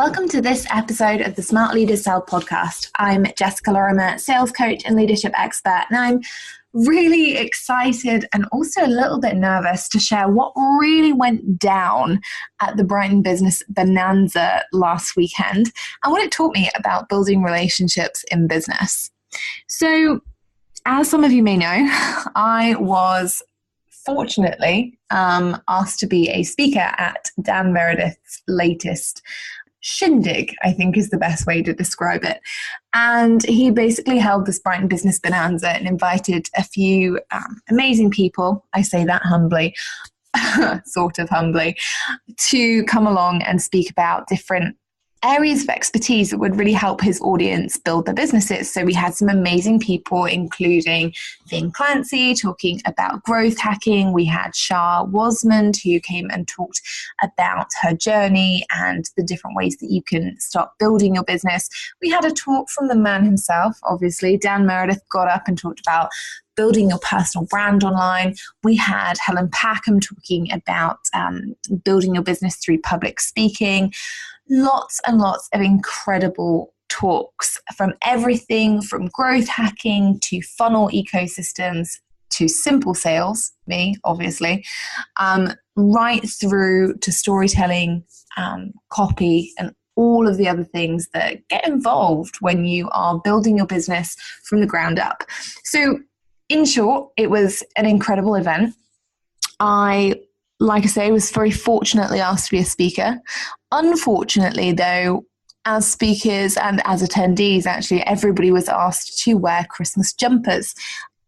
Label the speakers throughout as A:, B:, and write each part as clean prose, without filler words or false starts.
A: Welcome to this episode of the Smart Leaders Sell podcast. I'm Jessica Lorimer, sales coach and leadership expert, and I'm really excited and also a little bit nervous to share what really went down at the Brighton Business Bonanza last weekend and what it taught me about building relationships in business. So, as some of you may know, I was fortunately asked to be a speaker at Dan Meredith's latest shindig, I think is the best way to describe it. And he basically held this Brighton Business Bonanza and invited a few amazing people, I say that humbly, sort of humbly, to come along and speak about different areas of expertise that would really help his audience build their businesses. So we had some amazing people, including Vin Clancy talking about growth hacking. We had Shah Wasmond, who came and talked about her journey and the different ways that you can start building your business. We had a talk from the man himself, obviously. Dan Meredith got up and talked about building your personal brand online. We had Helen Packham talking about building your business through public speaking. Lots and lots of incredible talks from everything from growth hacking to funnel ecosystems to simple sales, me obviously, right through to storytelling, copy, and all of the other things that get involved when you are building your business from the ground up. So in short, it was an incredible event. Like I say, was very fortunately asked to be a speaker. Unfortunately, though, as speakers and as attendees, actually, everybody was asked to wear Christmas jumpers.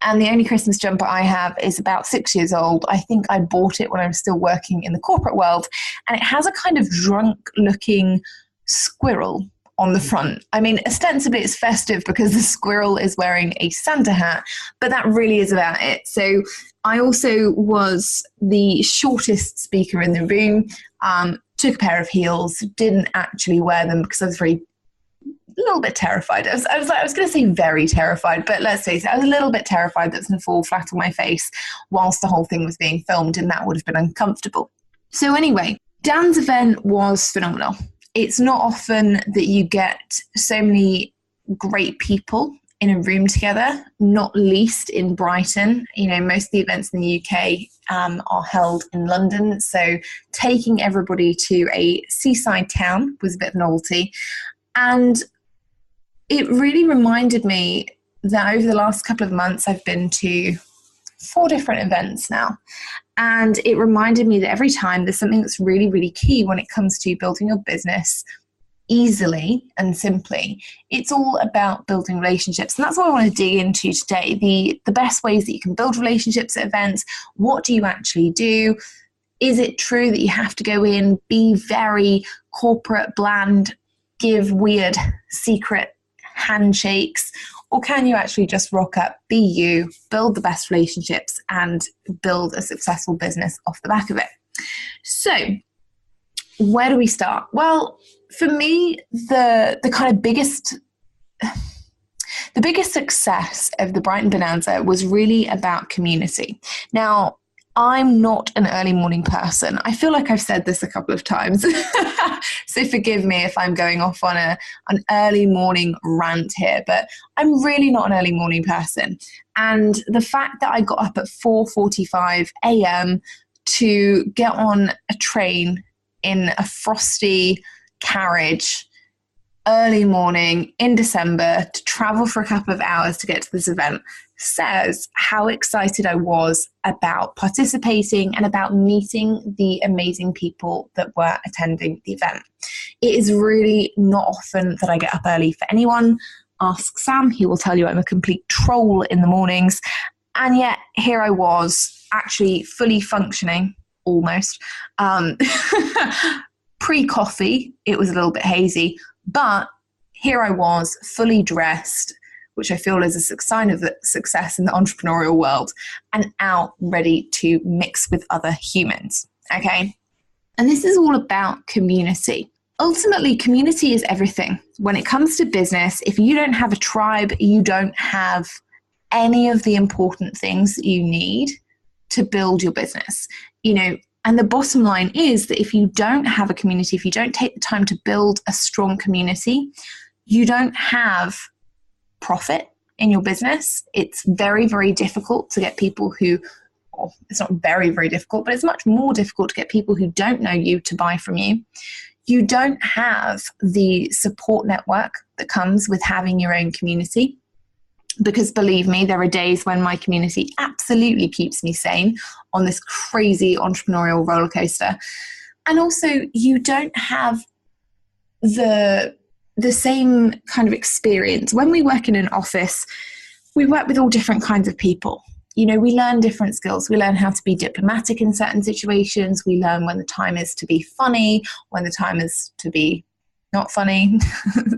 A: And the only Christmas jumper I have is about 6 years old. I think I bought it when I was still working in the corporate world. And it has a kind of drunk-looking squirrel on the front. I mean, ostensibly it's festive because the squirrel is wearing a Santa hat, but that really is about it. So I also was the shortest speaker in the room, took a pair of heels, didn't actually wear them because I was a little bit terrified. I was going to say very terrified, but let's face it, I was a little bit terrified that it was going to fall flat on my face whilst the whole thing was being filmed, and that would have been uncomfortable. So anyway, Dan's event was phenomenal. It's not often that you get so many great people in a room together, not least in Brighton. You know, most of the events in the UK are held in London. So taking everybody to a seaside town was a bit of a novelty. And it really reminded me that over the last couple of months, I've been to 4 different events now. And it reminded me that every time there's something that's really, really key when it comes to building your business easily and simply. It's all about building relationships. And that's what I want to dig into today. The best ways that you can build relationships at events. What do you actually do? Is it true that you have to go in, be very corporate, bland, give weird secret handshakes? Or can you actually just rock up, be you, build the best relationships, and build a successful business off the back of it? So, where do we start? Well, for me, the kind of biggest success of the Brighton Bonanza was really about community. Now, I'm not an early morning person. I feel like I've said this a couple of times. So forgive me if I'm going off on an early morning rant here, but I'm really not an early morning person. And the fact that I got up at 4:45 a.m. to get on a train in a frosty carriage early morning in December to travel for a couple of hours to get to this event says how excited I was about participating and about meeting the amazing people that were attending the event. It is really not often that I get up early for anyone. Ask Sam, he will tell you I'm a complete troll in the mornings. And yet here I was actually fully functioning, almost. Pre-coffee, it was a little bit hazy, but here I was fully dressed, which I feel is a sign of success in the entrepreneurial world, and out ready to mix with other humans. Okay. And this is all about community. Ultimately, community is everything. When it comes to business, if you don't have a tribe, you don't have any of the important things that you need to build your business. You know, And the bottom line is that if you don't have a community, if you don't take the time to build a strong community, you don't have profit in your business. It's very, very difficult to get people who, well, it's not very, very difficult, but it's much more difficult to get people who don't know you to buy from you. You don't have the support network that comes with having your own community. Because believe me, there are days when my community absolutely keeps me sane on this crazy entrepreneurial roller coaster. And also, you don't have the same kind of experience. When we work in an office, we work with all different kinds of people. You know, we learn different skills. We learn how to be diplomatic in certain situations. We learn when the time is to be funny, when the time is to be not funny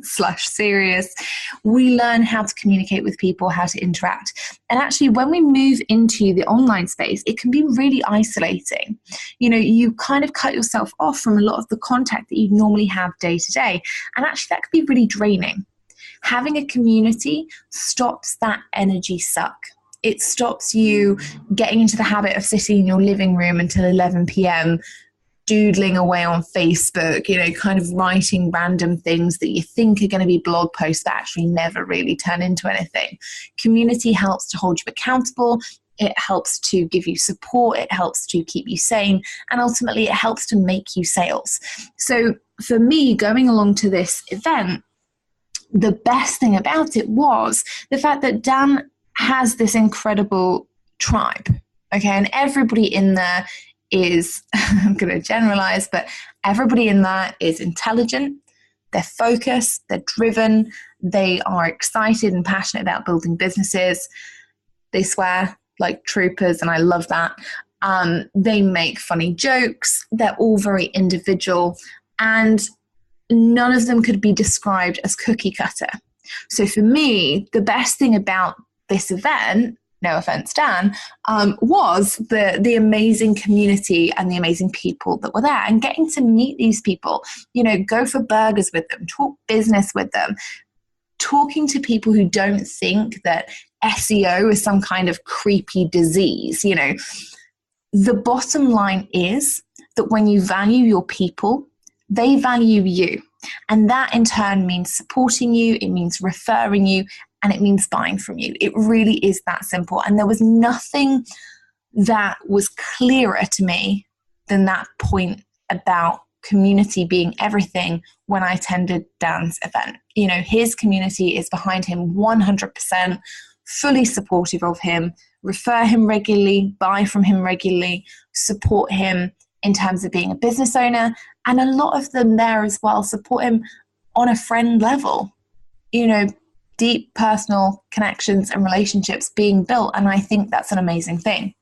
A: / serious. We learn how to communicate with people, how to interact. And actually, when we move into the online space, it can be really isolating. You know, you kind of cut yourself off from a lot of the contact that you normally have day to day. And actually, that could be really draining. Having a community stops that energy suck. It stops you getting into the habit of sitting in your living room until 11 p.m., doodling away on Facebook, you know, kind of writing random things that you think are going to be blog posts that actually never really turn into anything. Community helps to hold you accountable. It helps to give you support. It helps to keep you sane. And ultimately, it helps to make you sales. So for me, going along to this event, the best thing about it was the fact that Dan has this incredible tribe. Okay. And everybody in there is, I'm going to generalize, but everybody in that is intelligent, they're focused, they're driven, they are excited and passionate about building businesses. They swear like troopers, and I love that. They make funny jokes. They're all very individual, and none of them could be described as cookie cutter. So for me, the best thing about this event, no offense, Dan, was the amazing community and the amazing people that were there, and getting to meet these people, you know, go for burgers with them, talk business with them, talking to people who don't think that SEO is some kind of creepy disease. You know, the bottom line is that when you value your people, they value you. And that in turn means supporting you, it means referring you, and it means buying from you. It really is that simple. And there was nothing that was clearer to me than that point about community being everything when I attended Dan's event. You know, his community is behind him 100%, fully supportive of him, refer him regularly, buy from him regularly, support him in terms of being a business owner. And a lot of them there as well support him on a friend level. You know, deep personal connections and relationships being built. And I think that's an amazing thing.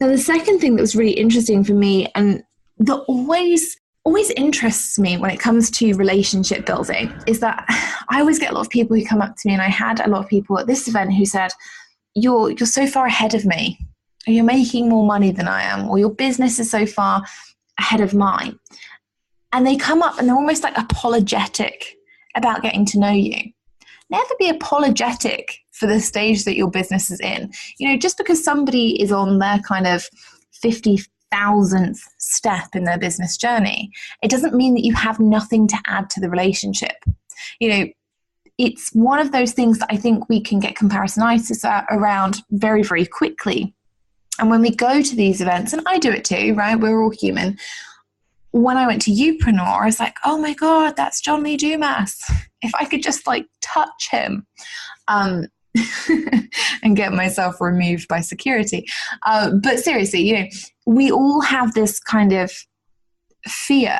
A: Now, the second thing that was really interesting for me, and that always interests me when it comes to relationship building, is that I always get a lot of people who come up to me, and I had a lot of people at this event who said, you're so far ahead of me, or you're making more money than I am, or your business is so far ahead of mine. And they come up and they're almost like apologetic about getting to know you. Never be apologetic for the stage that your business is in. You know, just because somebody is on their kind of 50,000th step in their business journey, it doesn't mean that you have nothing to add to the relationship. You know, it's one of those things that I think we can get comparisonitis around very, very quickly. And when we go to these events, and I do it too, right? We're all human. When I went to Upreneur, I was like, oh my God, that's John Lee Dumas. If I could just like touch him and get myself removed by security. But seriously, you know, we all have this kind of fear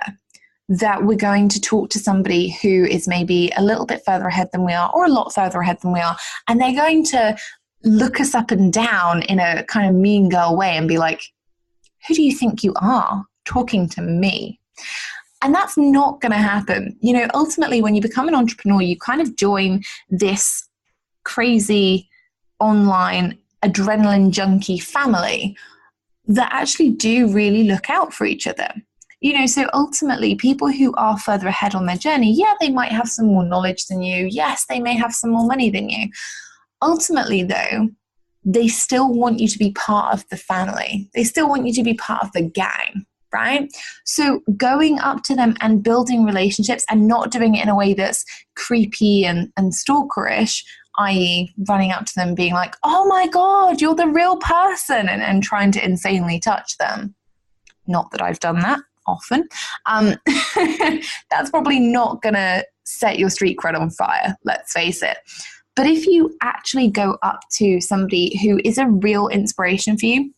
A: that we're going to talk to somebody who is maybe a little bit further ahead than we are, or a lot further ahead than we are. And they're going to look us up and down in a kind of mean girl way and be like, who do you think you are talking to me? And that's not going to happen. You know, ultimately, when you become an entrepreneur, you kind of join this crazy online adrenaline junkie family that actually do really look out for each other. You know, so ultimately, people who are further ahead on their journey, yeah, they might have some more knowledge than you. Yes, they may have some more money than you. Ultimately, though, they still want you to be part of the family. They still want you to be part of the gang, right? So going up to them and building relationships and not doing it in a way that's creepy and stalkerish, i.e. running up to them being like, oh my God, you're the real person, and trying to insanely touch them. Not that I've done that often. That's probably not going to set your street cred on fire, let's face it. But if you actually go up to somebody who is a real inspiration for you,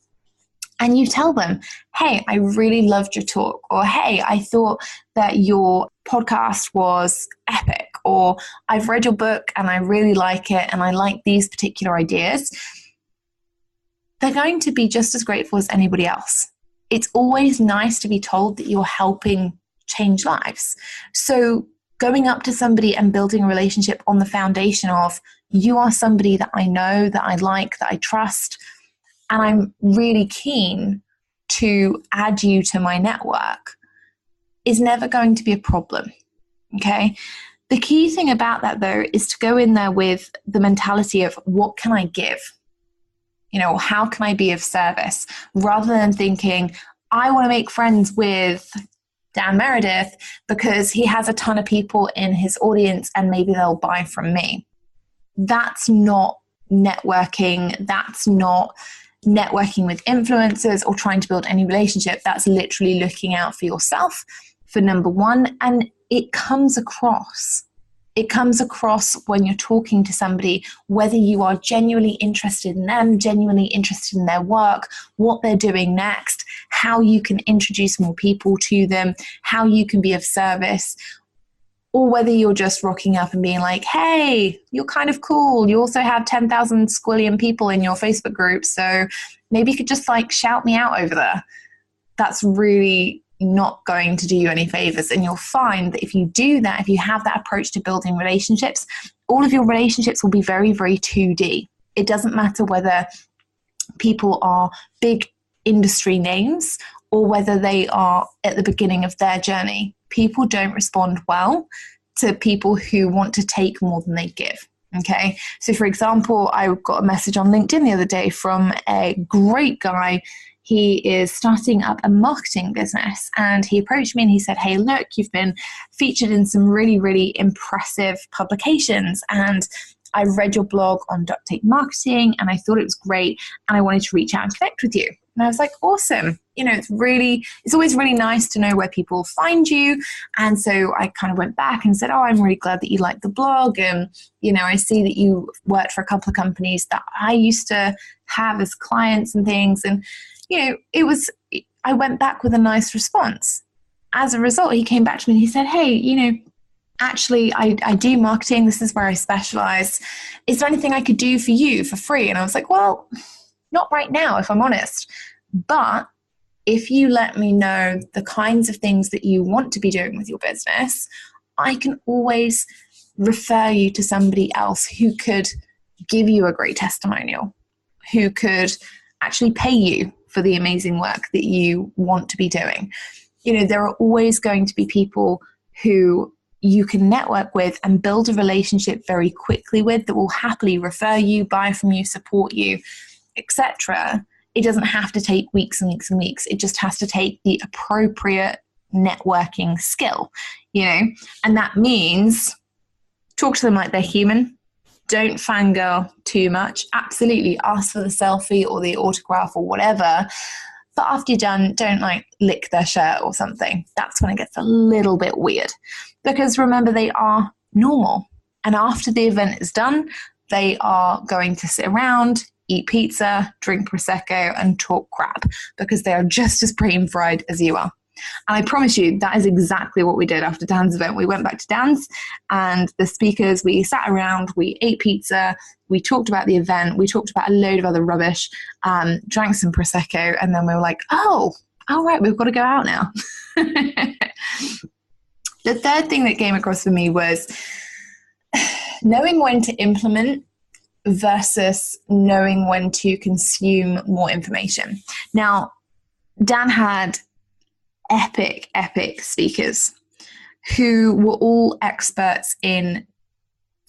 A: and you tell them, hey, I really loved your talk, or hey, I thought that your podcast was epic, or I've read your book and I really like it and I like these particular ideas, they're going to be just as grateful as anybody else. It's always nice to be told that you're helping change lives. So going up to somebody and building a relationship on the foundation of, you are somebody that I know, that I like, that I trust, and I'm really keen to add you to my network, is never going to be a problem, okay? The key thing about that, though, is to go in there with the mentality of, what can I give? How can I be of service? Rather than thinking, I want to make friends with Dan Meredith because he has a ton of people in his audience and maybe they'll buy from me. That's not networking. That's not networking with influencers or trying to build any relationship. That's literally looking out for yourself, for number one. And it comes across when you're talking to somebody, whether you are genuinely interested in them, genuinely interested in their work, what they're doing next, how you can introduce more people to them, how you can be of service, or whether you're just rocking up and being like, hey, you're kind of cool. You also have 10,000 squillion people in your Facebook group, so maybe you could just shout me out over there. That's really not going to do you any favors. And you'll find that if you do that, if you have that approach to building relationships, all of your relationships will be very, very 2D. It doesn't matter whether people are big industry names or whether they are at the beginning of their journey. People don't respond well to people who want to take more than they give. Okay. So for example, I got a message on LinkedIn the other day from a great guy. He is starting up a marketing business, and he approached me and he said, hey, look, you've been featured in some really, really impressive publications, and I read your blog on duct tape marketing and I thought it was great and I wanted to reach out and connect with you. And I was like, awesome. It's always really nice to know where people find you. And so I kind of went back and said, oh, I'm really glad that you like the blog. And, I see that you worked for a couple of companies that I used to have as clients and things. And, I went back with a nice response. As a result, he came back to me and he said, hey, actually, I do marketing. This is where I specialize. Is there anything I could do for you for free? And I was like, well, not right now, if I'm honest. But if you let me know the kinds of things that you want to be doing with your business, I can always refer you to somebody else who could give you a great testimonial, who could actually pay you for the amazing work that you want to be doing. There are always going to be people who you can network with and build a relationship very quickly with that will happily refer you, buy from you, support you, etc. It doesn't have to take weeks and weeks and weeks. It just has to take the appropriate networking skill, and that means talk to them like they're human. Don't fangirl too much. Absolutely ask for the selfie or the autograph or whatever. But after you're done, don't lick their shirt or something. That's when it gets a little bit weird. Because remember, they are normal. And after the event is done, they are going to sit around, eat pizza, drink Prosecco, and talk crap because they are just as brain fried as you are. And I promise you, that is exactly what we did after Dan's event. We went back to Dan's and the speakers, we sat around, we ate pizza, we talked about the event, we talked about a load of other rubbish, drank some Prosecco, and then we were like, oh, all right, we've got to go out now. The third thing that came across for me was knowing when to implement versus knowing when to consume more information. Now, Dan had epic speakers who were all experts in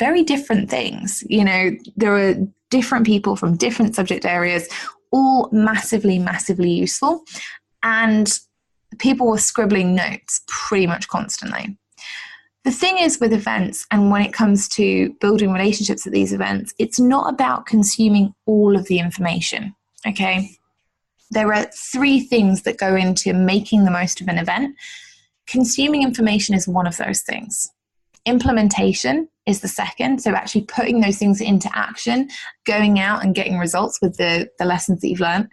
A: very different things. You know, there are different people from different subject areas, all massively, massively useful. And people were scribbling notes pretty much constantly. The thing is with events, and when it comes to building relationships at these events, it's not about consuming all of the information, okay? There are 3 things that go into making the most of an event. Consuming information is one of those things. Implementation is the second, so actually putting those things into action, going out and getting results with the lessons that you've learned.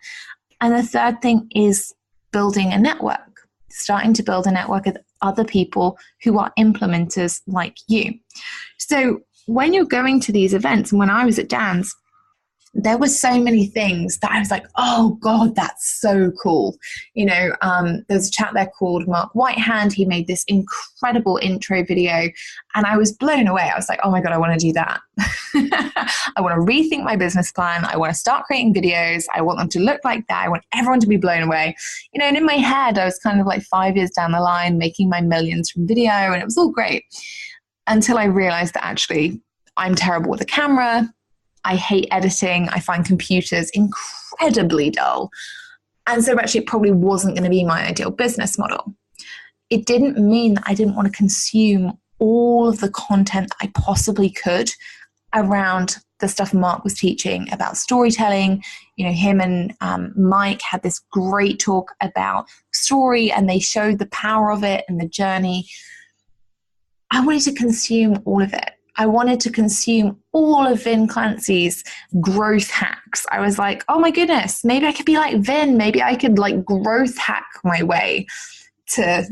A: And the third thing is building a network, starting to build a network with other people who are implementers like you. So when you're going to these events, and when I was at Dan's, there were so many things that I was like, oh God, that's so cool. You know, there's a chap there called Mark Whitehand. He made this incredible intro video and I was blown away. I was like, oh my God, I want to do that. I want to rethink my business plan. I want to start creating videos. I want them to look like that. I want everyone to be blown away. You know, and in my head, I was kind of like 5 years down the line, making my millions from video, and it was all great until I realized that actually I'm terrible with the camera. I hate editing. I find computers incredibly dull. And so actually it probably wasn't going to be my ideal business model. It didn't mean that I didn't want to consume all of the content that I possibly could around the stuff Mark was teaching about storytelling. You know, him and Mike had this great talk about story, and they showed the power of it and the journey. I wanted to consume all of it. I wanted to consume all of Vin Clancy's growth hacks. I was like, oh my goodness, maybe I could be like Vin. Maybe I could like growth hack my way to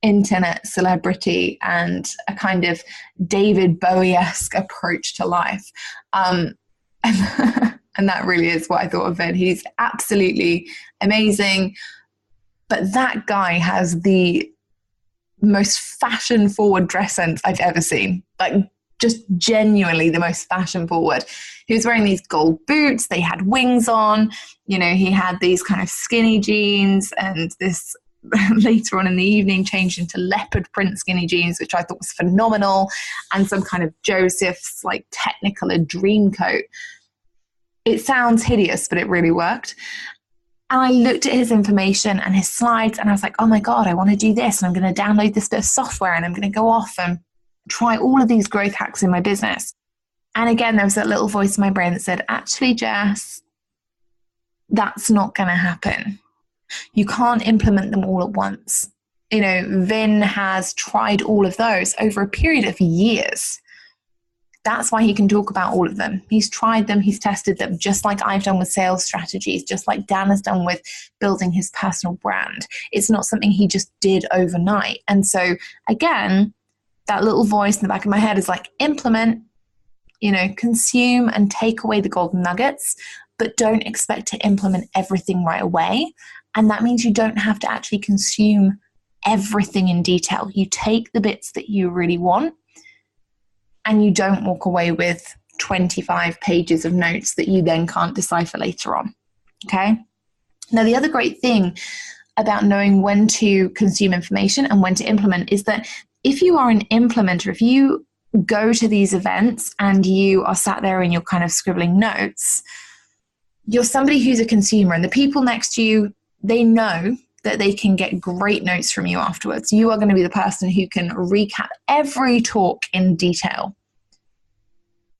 A: internet celebrity and a kind of David Bowie-esque approach to life. And that really is what I thought of Vin. He's absolutely amazing. But that guy has the most fashion-forward dress sense I've ever seen. Like, just genuinely the most fashion forward. He was wearing these gold boots. They had wings on. You know, he had these kind of skinny jeans, and this later on in the evening changed into leopard print skinny jeans, which I thought was phenomenal, and some kind of Joseph's like Technicolor dream coat. It sounds hideous, but it really worked. And I looked at his information and his slides, and I was like, oh my God, I want to do this. And I'm going to download this bit of software, and I'm going to go off and try all of these growth hacks in my business. And again, there was that little voice in my brain that said, actually, Jess, that's not going to happen. You can't implement them all at once. You know, Vin has tried all of those over a period of years. That's why he can talk about all of them. He's tried them, he's tested them, just like I've done with sales strategies, just like Dan has done with building his personal brand. It's not something he just did overnight. And so again, that little voice in the back of my head is like, implement, you know, consume and take away the golden nuggets, but don't expect to implement everything right away. And that means you don't have to actually consume everything in detail. You take the bits that you really want, and you don't walk away with 25 pages of notes that you then can't decipher later on. Okay? Now, the other great thing about knowing when to consume information and when to implement is that if you are an implementer, if you go to these events and you are sat there and you're kind of scribbling notes, you're somebody who's a consumer, and the people next to you, they know that they can get great notes from you afterwards. You are going to be the person who can recap every talk in detail.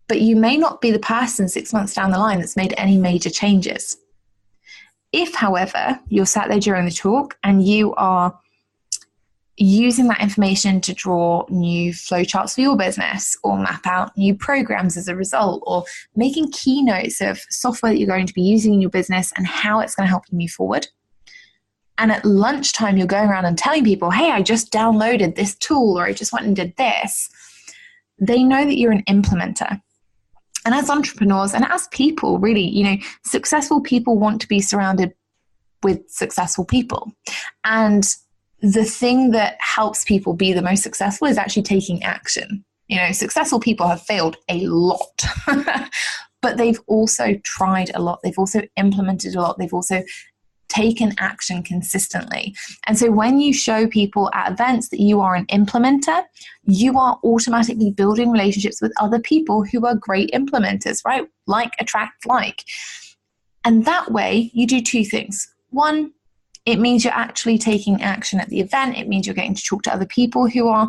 A: But you may not be the person 6 months down the line that's made any major changes. If, however, you're sat there during the talk and you are using that information to draw new flowcharts for your business, or map out new programs as a result, or making keynotes of software that you're going to be using in your business and how it's going to help you move forward. And at lunchtime, you're going around and telling people, hey, I just downloaded this tool, or I just went and did this. They know that you're an implementer. And as entrepreneurs and as people, really, you know, successful people want to be surrounded with successful people. And the thing that helps people be the most successful is actually taking action. You know, successful people have failed a lot, but they've also tried a lot. They've also implemented a lot. They've also taken action consistently. And so when you show people at events that you are an implementer, you are automatically building relationships with other people who are great implementers, right? Like attract like. And that way you do two things. One, it means you're actually taking action at the event. It means you're getting to talk to other people who are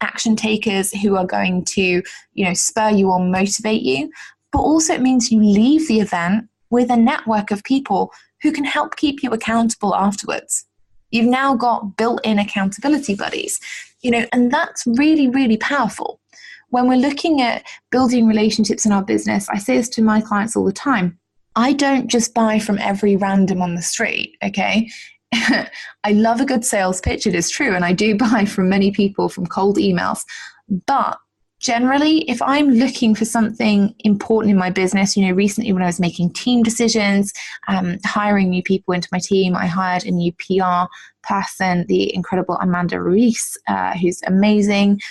A: action takers, who are going to, spur you or motivate you. But also it means you leave the event with a network of people who can help keep you accountable afterwards. You've now got built-in accountability buddies, and that's really, really powerful. When we're looking at building relationships in our business, I say this to my clients all the time. I don't just buy from every random on the street, okay? I love a good sales pitch, it is true, and I do buy from many people from cold emails. But generally, if I'm looking for something important in my business, recently when I was making team decisions, hiring new people into my team, I hired a new PR person, the incredible Amanda Ruiz, who's amazing.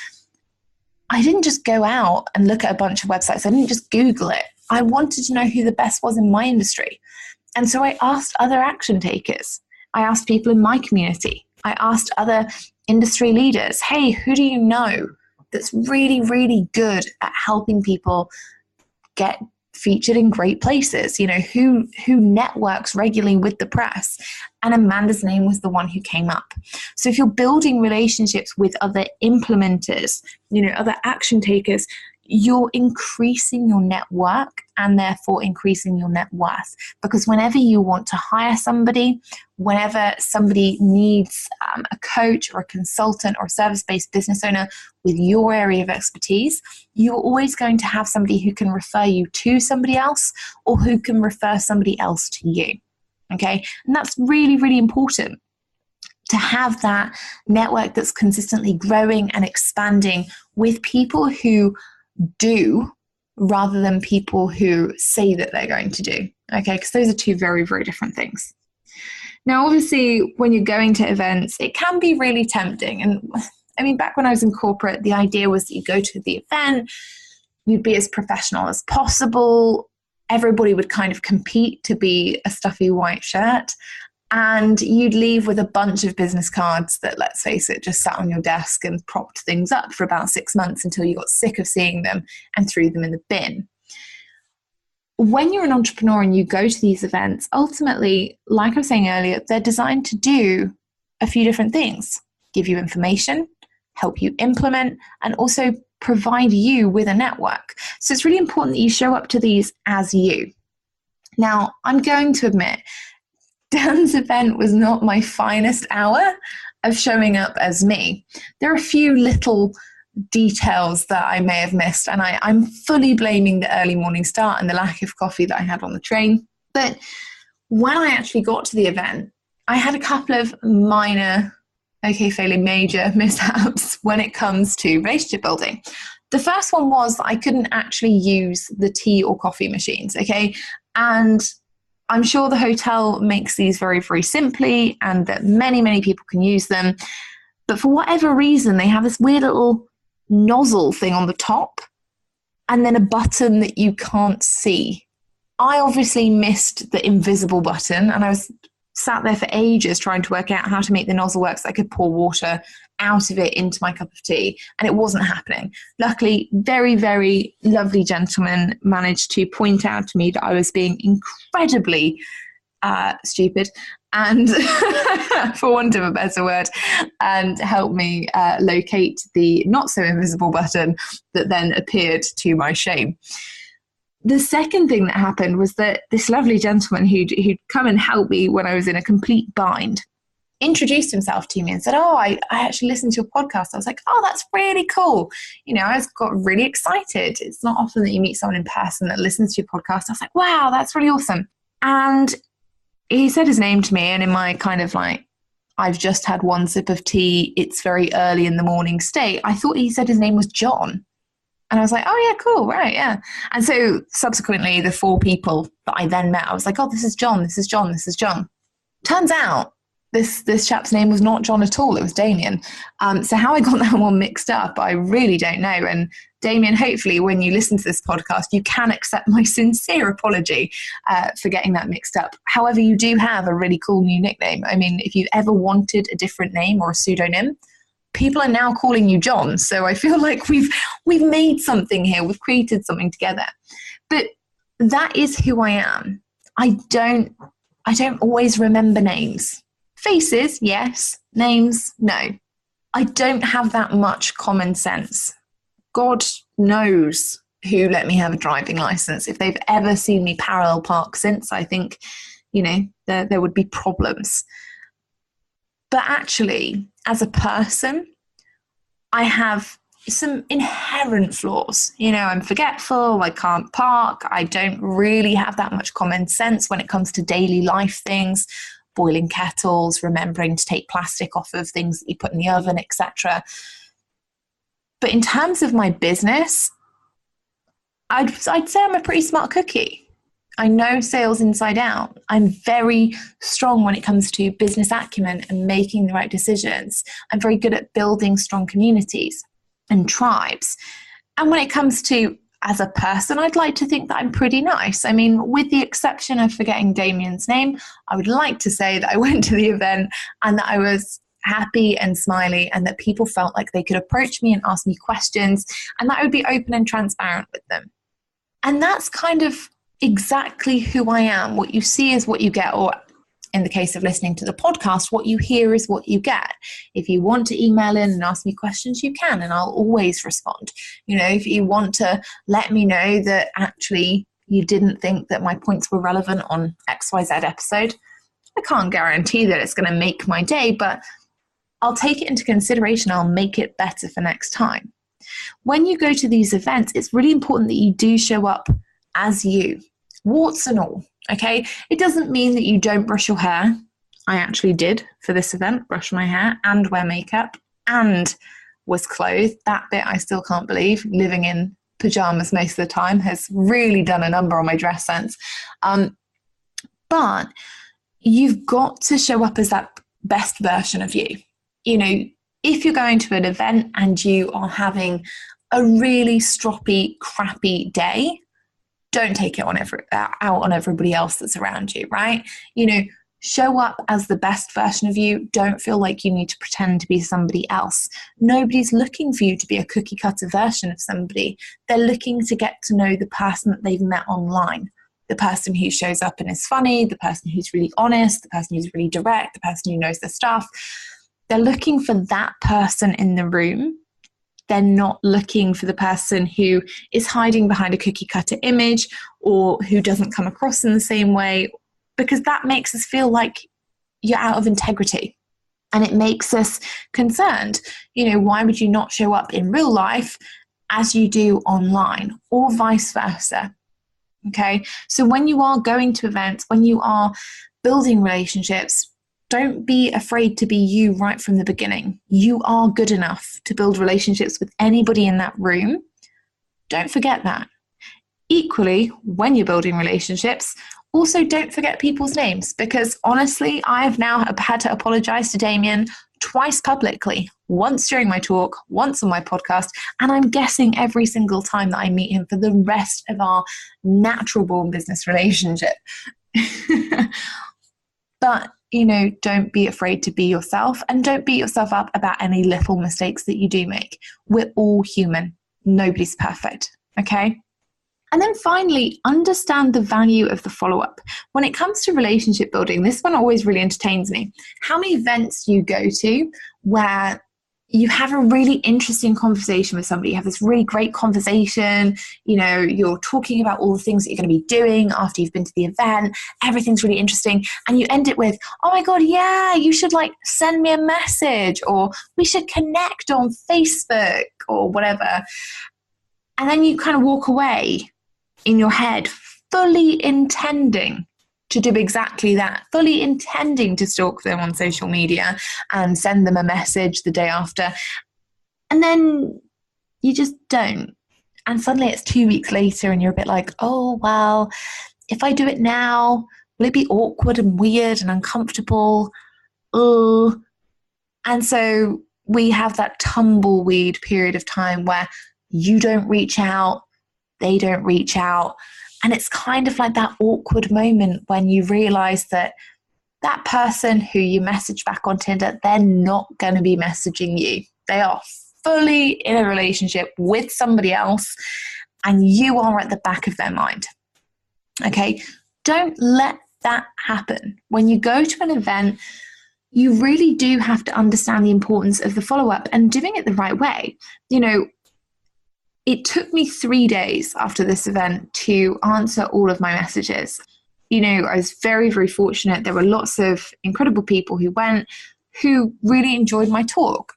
A: I didn't just go out and look at a bunch of websites. I didn't just Google it. I wanted to know who the best was in my industry. And so I asked other action takers. I asked people in my community. I asked other industry leaders, hey, who do you know that's really, really good at helping people get featured in great places? Who networks regularly with the press? And Amanda's name was the one who came up. So if you're building relationships with other implementers, other action takers, you're increasing your network and therefore increasing your net worth. Because whenever you want to hire somebody, whenever somebody needs a coach or a consultant or a service-based business owner with your area of expertise, you're always going to have somebody who can refer you to somebody else or who can refer somebody else to you. Okay? And that's really, really important to have that network that's consistently growing and expanding with people who do rather than people who say that they're going to do. Okay, because those are two very, very different things. Now, obviously, when you're going to events, it can be really tempting. And back when I was in corporate, the idea was that you go to the event, you'd be as professional as possible. Everybody would kind of compete to be a stuffy white shirt. And you'd leave with a bunch of business cards that, let's face it, just sat on your desk and propped things up for about 6 months until you got sick of seeing them and threw them in the bin. When you're an entrepreneur and you go to these events, ultimately, like I was saying earlier, they're designed to do a few different things. Give you information, help you implement, and also provide you with a network. So it's really important that you show up to these as you. Now, I'm going to admit, Dan's event was not my finest hour of showing up as me. There are a few little details that I may have missed, and I'm fully blaming the early morning start and the lack of coffee that I had on the train. But when I actually got to the event, I had a couple of minor, fairly major mishaps when it comes to relationship building. The first one was that I couldn't actually use the tea or coffee machines, okay? And I'm sure the hotel makes these very, very simply and that many, many people can use them. But for whatever reason, they have this weird little nozzle thing on the top and then a button that you can't see. I obviously missed the invisible button and I was sat there for ages trying to work out how to make the nozzle work so I could pour water out of it into my cup of tea, and it wasn't happening. Luckily, very, very lovely gentleman managed to point out to me that I was being incredibly stupid and for want of a better word, and helped me locate the not so invisible button that then appeared to my shame. The second thing that happened was that this lovely gentleman who'd come and help me when I was in a complete bind introduced himself to me and said, I actually listened to your podcast. I was like, oh, that's really cool. I just got really excited. It's not often that you meet someone in person that listens to your podcast. I was like, wow, that's really awesome. And he said his name to me, and in my kind of like, I've just had one sip of tea, it's very early in the morning state, I thought he said his name was John. And I was like, oh yeah, cool, right, yeah. And so subsequently, the 4 people that I then met, I was like, oh, this is John, this is John, this is John. Turns out this chap's name was not John at all, it was Damien. So how I got that one mixed up, I really don't know. And Damien, hopefully when you listen to this podcast, you can accept my sincere apology for getting that mixed up. However, you do have a really cool new nickname. I mean, if you've ever wanted a different name or a pseudonym, people are now calling you John. So I feel like we've made something here. We've created something together. But that is who I am. I don't always remember names. Faces, yes. Names, no. I don't have that much common sense. God knows who let me have a driving license. If they've ever seen me parallel park since, I think, there would be problems. But actually, as a person, I have some inherent flaws. I'm forgetful, I can't park, I don't really have that much common sense when it comes to daily life things, boiling kettles, remembering to take plastic off of things that you put in the oven, etc. But in terms of my business, I'd say I'm a pretty smart cookie. I know sales inside out. I'm very strong when it comes to business acumen and making the right decisions. I'm very good at building strong communities and tribes. And when it comes to as a person, I'd like to think that I'm pretty nice. I mean, with the exception of forgetting Damien's name, I would like to say that I went to the event and that I was happy and smiley and that people felt like they could approach me and ask me questions and that I would be open and transparent with them. And that's kind of exactly who I am. What you see is what you get, or in the case of listening to the podcast, what you hear is what you get. If you want to email in and ask me questions, you can, and I'll always respond. If you want to let me know that actually you didn't think that my points were relevant on XYZ episode, I can't guarantee that it's going to make my day, but I'll take it into consideration. I'll make it better for next time. When you go to these events, it's really important that you do show up as you, warts and all, okay? It doesn't mean that you don't brush your hair. I actually did for this event, brush my hair and wear makeup and was clothed. That bit I still can't believe. Living in pajamas most of the time has really done a number on my dress sense. But you've got to show up as that best version of you. If you're going to an event and you are having a really stroppy, crappy day, don't take it out on everybody else that's around you, right? Show up as the best version of you. Don't feel like you need to pretend to be somebody else. Nobody's looking for you to be a cookie cutter version of somebody. They're looking to get to know the person that they've met online. The person who shows up and is funny, the person who's really honest, the person who's really direct, the person who knows their stuff. They're looking for that person in the room. They're not looking for the person who is hiding behind a cookie cutter image or who doesn't come across in the same way, because that makes us feel like you're out of integrity and it makes us concerned. Why would you not show up in real life as you do online, or vice versa? Okay. So when you are going to events, when you are building relationships, don't be afraid to be you right from the beginning. You are good enough to build relationships with anybody in that room. Don't forget that. Equally, when you're building relationships, also don't forget people's names, because honestly, I have now had to apologize to Damien twice publicly, once during my talk, once on my podcast, and I'm guessing every single time that I meet him for the rest of our natural born business relationship. But don't be afraid to be yourself, and don't beat yourself up about any little mistakes that you do make. We're all human. Nobody's perfect. Okay? And then finally, understand the value of the follow-up. When it comes to relationship building, this one always really entertains me. How many events do you go to where you have a really interesting conversation with somebody, you have this really great conversation, you're talking about all the things that you're going to be doing after you've been to the event, everything's really interesting, and you end it with, oh my God, yeah, you should send me a message, or we should connect on Facebook or whatever. And then you kind of walk away in your head fully intending to do exactly that, fully intending to stalk them on social media and send them a message the day after. And then you just don't. And suddenly it's 2 weeks later and you're a bit like, oh, well, if I do it now, will it be awkward and weird and uncomfortable? Oh. And so we have that tumbleweed period of time where you don't reach out, they don't reach out. And it's kind of like that awkward moment when you realize that that person who you message back on Tinder, they're not going to be messaging you. They are fully in a relationship with somebody else, and you are at the back of their mind. Okay? Don't let that happen. When you go to an event, you really do have to understand the importance of the follow-up and doing it the right way. You know, it took me 3 days after this event to answer all of my messages. You know, I was very, very fortunate. There were lots of incredible people who went, who really enjoyed my talk,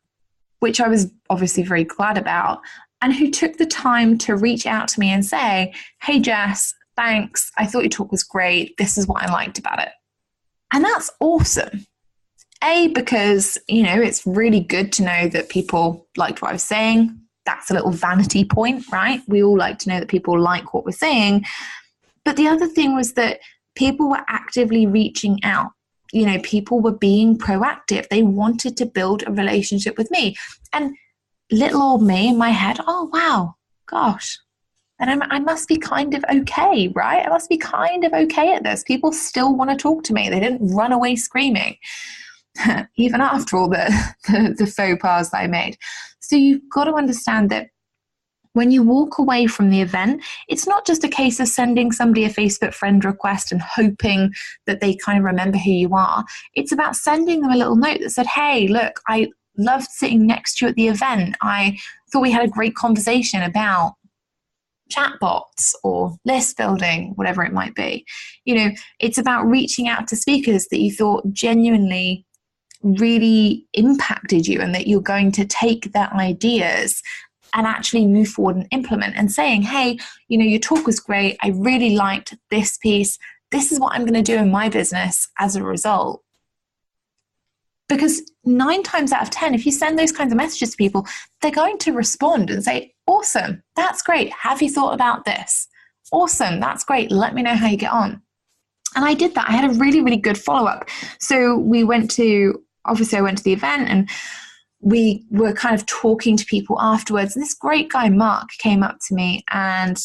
A: which I was obviously very glad about, and who took the time to reach out to me and say, hey, Jess, thanks. I thought your talk was great. This is what I liked about it. And that's awesome. Because, you know, it's really good to know that people liked what I was saying. That's a little vanity point, right? We all like to know that people like what we're saying. But the other thing was that people were actively reaching out. You know, people were being proactive. They wanted to build a relationship with me. And little old me in my head, oh, wow, gosh. And I must be kind of okay, right? I must be kind of okay at this. People still want to talk to me. They didn't run away screaming, even after all the faux pas that I made. So you've got to understand that when you walk away from the event, it's not just a case of sending somebody a Facebook friend request and hoping that they kind of remember who you are. It's about sending them a little note that said, hey, look, I loved sitting next to you at the event. I thought we had a great conversation about chatbots or list building, whatever it might be. You know, it's about reaching out to speakers that you thought genuinely really impacted you and that you're going to take their ideas and actually move forward and implement, and saying, hey, you know, your talk was great. I really liked this piece. This is what I'm going to do in my business as a result. Because 9 times out of 10, if you send those kinds of messages to people, they're going to respond and say, awesome, that's great. Have you thought about this? Awesome, that's great. Let me know how you get on. And I did that. I had a really, really good follow-up. So I went to the event and we were kind of talking to people afterwards. And this great guy, Mark, came up to me and,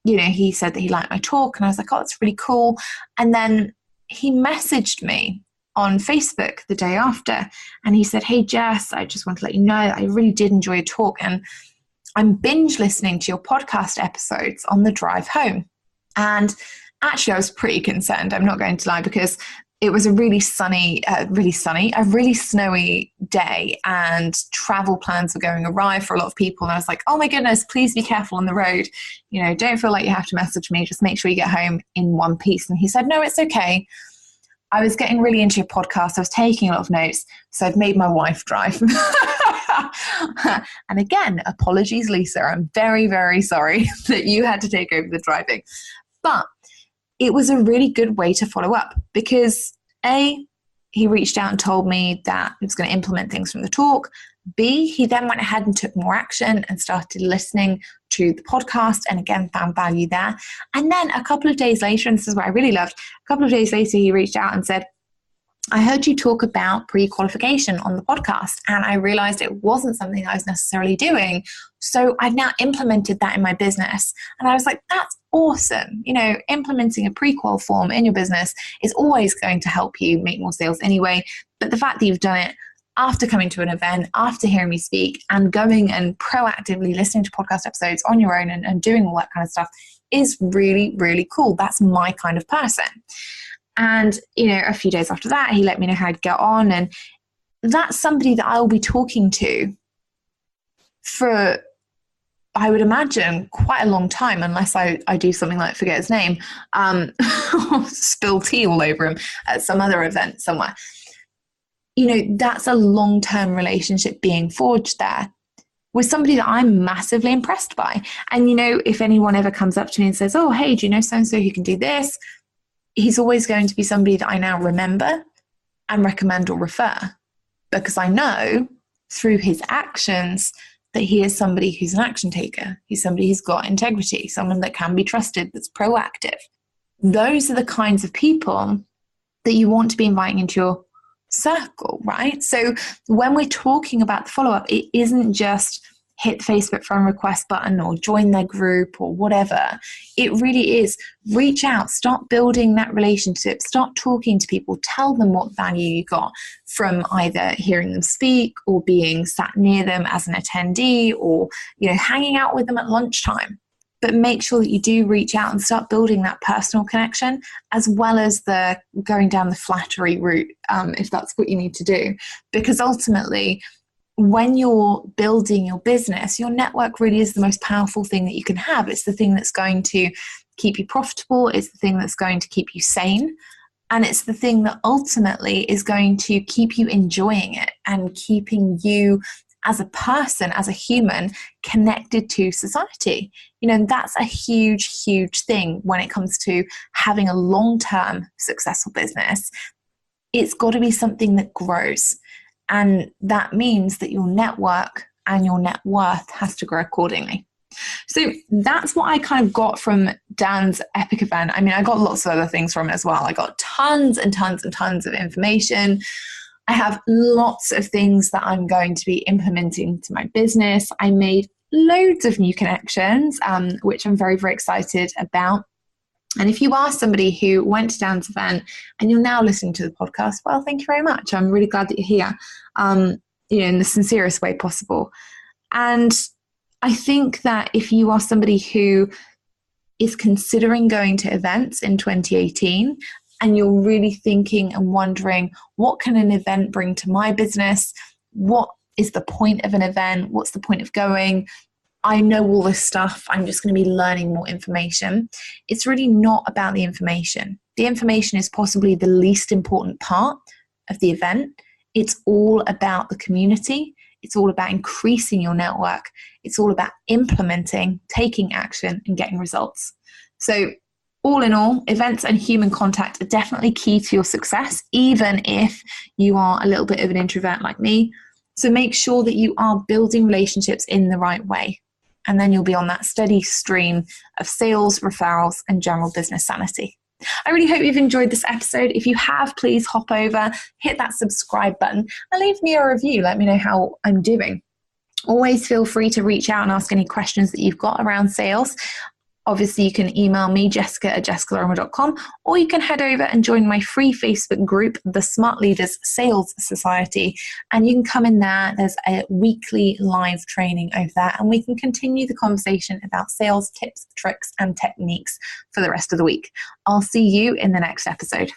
A: you know, he said that he liked my talk. And I was like, oh, that's really cool. And then he messaged me on Facebook the day after. And he said, hey, Jess, I just want to let you know I really did enjoy your talk. And I'm binge listening to your podcast episodes on the drive home. And actually, I was pretty concerned, I'm not going to lie, because it was a really snowy day and travel plans were going awry for a lot of people. And I was like, oh my goodness, please be careful on the road. You know, don't feel like you have to message me. Just make sure you get home in one piece. And he said, no, it's okay. I was getting really into your podcast. I was taking a lot of notes. So I've made my wife drive. And again, apologies, Lisa. I'm very, very sorry that you had to take over the driving. But it was a really good way to follow up because A, he reached out and told me that he was going to implement things from the talk. B, he then went ahead and took more action and started listening to the podcast and again found value there. And then a couple of days later, and this is what I really loved, a couple of days later he reached out and said, I heard you talk about pre-qualification on the podcast and I realized it wasn't something I was necessarily doing. So I've now implemented that in my business. And I was like, that's awesome. You know, implementing a pre-qual form in your business is always going to help you make more sales anyway. But the fact that you've done it after coming to an event, after hearing me speak and going and proactively listening to podcast episodes on your own and doing all that kind of stuff is really, really cool. That's my kind of person. And, you know, a few days after that, he let me know how I'd get on. And that's somebody that I'll be talking to for, I would imagine, quite a long time, unless I do something like forget his name, or spill tea all over him at some other event somewhere. You know, that's a long-term relationship being forged there with somebody that I'm massively impressed by. And, you know, if anyone ever comes up to me and says, oh, hey, do you know so-and-so who can do this? He's always going to be somebody that I now remember and recommend or refer because I know through his actions that he is somebody who's an action taker. He's somebody who's got integrity, someone that can be trusted, that's proactive. Those are the kinds of people that you want to be inviting into your circle, right? So when we're talking about the follow-up, it isn't just, hit the Facebook friend request button or join their group or whatever. It really is reach out, start building that relationship, start talking to people, tell them what value you got from either hearing them speak or being sat near them as an attendee or, hanging out with them at lunchtime. But make sure that you do reach out and start building that personal connection, as well as the going down the flattery route, if that's what you need to do. Because ultimately, when you're building your business, your network really is the most powerful thing that you can have. It's the thing that's going to keep you profitable. It's the thing that's going to keep you sane. And it's the thing that ultimately is going to keep you enjoying it and keeping you as a person, as a human, connected to society. That's a huge, huge thing when it comes to having a long-term successful business. It's got to be something that grows. And that means that your network and your net worth has to grow accordingly. So that's what I kind of got from Dan's epic event. I mean, I got lots of other things from it as well. I got tons and tons and tons of information. I have lots of things that I'm going to be implementing to my business. I made loads of new connections, which I'm very, very excited about. And if you are somebody who went to Dan's event and you're now listening to the podcast, well, thank you very much. I'm really glad that you're here, in the sincerest way possible. And I think that if you are somebody who is considering going to events in 2018 and you're really thinking and wondering, what can an event bring to my business? What is the point of an event? What's the point of going? I know all this stuff. I'm just going to be learning more information. It's really not about the information. The information is possibly the least important part of the event. It's all about the community. It's all about increasing your network. It's all about implementing, taking action, and getting results. So all in all, events and human contact are definitely key to your success, even if you are a little bit of an introvert like me. So make sure that you are building relationships in the right way. And then you'll be on that steady stream of sales, referrals, and general business sanity. I really hope you've enjoyed this episode. If you have, please hop over, hit that subscribe button, and leave me a review. Let me know how I'm doing. Always feel free to reach out and ask any questions that you've got around sales. Obviously, you can email me, jessica@jessicalorimer.com, or you can head over and join my free Facebook group, the Smart Leaders Sales Society. And you can come in there. There's a weekly live training over there, and we can continue the conversation about sales tips, tricks, and techniques for the rest of the week. I'll see you in the next episode.